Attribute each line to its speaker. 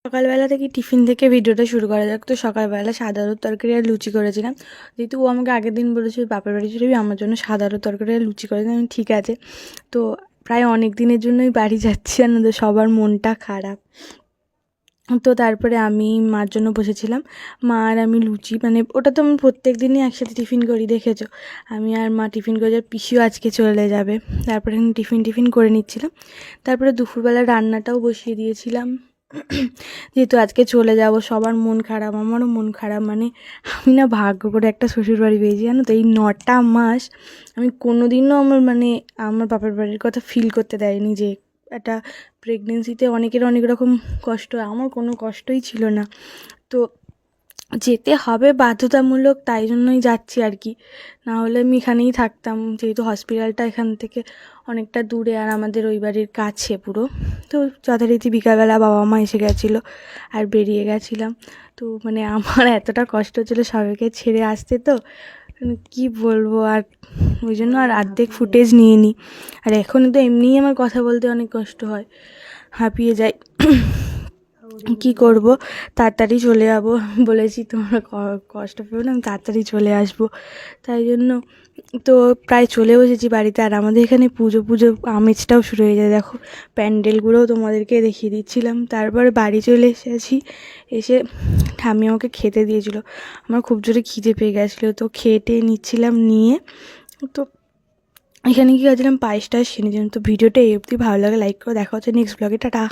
Speaker 1: সকালবেলা থেকে টিফিন থেকে ভিডিওটা শুরু করা যাক। তো সকালবেলা সাদা আলুর তরকারি আর লুচি করেছিলাম। যেহেতু ও আমাকে আগের দিন বলেছিল বাপের বাড়ি চলে যাবি, আমার জন্য সাদা আলুর তরকারি আর লুচি করেছিলাম। আমি ঠিক আছে। তো প্রায় অনেক দিনের জন্যই বাড়ি যাচ্ছি না, তো সবার মনটা খারাপ। তো তারপরে আমি মার জন্য বসেছিলাম। মা আর আমি লুচি, মানে ওটা তো আমি প্রত্যেক দিনই একসাথে টিফিন করি, দেখেছো। আমি আর মা টিফিন করে যাই, পিসিও আজকে চলে যাবে। তারপরে আমি টিফিন করে নিচ্ছিলাম। তারপরে দুপুরবেলা রান্নাটাও বসিয়ে দিয়েছিলাম। যেহেতু আজকে চলে যাব, সবার মন খারাপ, আমারও মন খারাপ। মানে আমি না ভাগ্য করে একটা শ্বশুরবাড়ি পেয়েছি, জানো তো। এই 9টা মাস আমি কোনো দিনও আমার বাপের বাড়ির কথা ফিল করতে দেয়নি, যে একটা প্রেগনেন্সিতে অনেকের অনেক রকম কষ্ট হয়, আমার কোনো কষ্টই ছিল না। তো যেতে হবে বাধ্যতামূলক, তাই জন্যই যাচ্ছি আর কি। না হলে আমি এখানেই থাকতাম, যেহেতু হসপিটালটা এখান থেকে অনেকটা দূরে আর আমাদের ওই বাড়ির কাছে পুরো। তো যথারীতি বিকালবেলা বাবা মা এসে গেছিলো আর বেরিয়ে গেছিলাম। তো মানে আমার এতটা কষ্ট হচ্ছিলো সবাইকে ছেড়ে আসতে, তো কী বলবো। আর ওই জন্য আর অর্ধেক ফুটেজ নিয়ে নিই। আর এখন তো এমনিই আমার কথা বলতে অনেক কষ্ট হয়, হাঁপিয়ে যাই। কী করব, তাড়াতাড়ি চলে যাব। বলেছি তোমরা কষ্ট পেও না, আমি তাড়াতাড়ি চলে আসবো। তাই জন্য তো প্রায় চলে বসেছি বাড়িতে। আর আমাদের এখানে পুজো আমেজটাও শুরু হয়ে যায়, দেখো প্যান্ডেলগুলোও তোমাদেরকে দেখিয়ে দিচ্ছিলাম। তারপরে বাড়ি চলে এসেছি, এসে ঠাম্মি আমাকে খেতে দিয়েছিল। আমার খুব জোরে খিদে পেয়ে গেছিলো, তো খেয়ে নিচ্ছিলাম। নিয়ে তো এখানে কি গেছিলাম, পায়েস টায়েস খেয়ে নিয়েছিলাম। তো ভিডিওটা এই অবধি, ভালো লাগে লাইক করে, দেখা হচ্ছে নেক্সট ব্লগে, টাটা।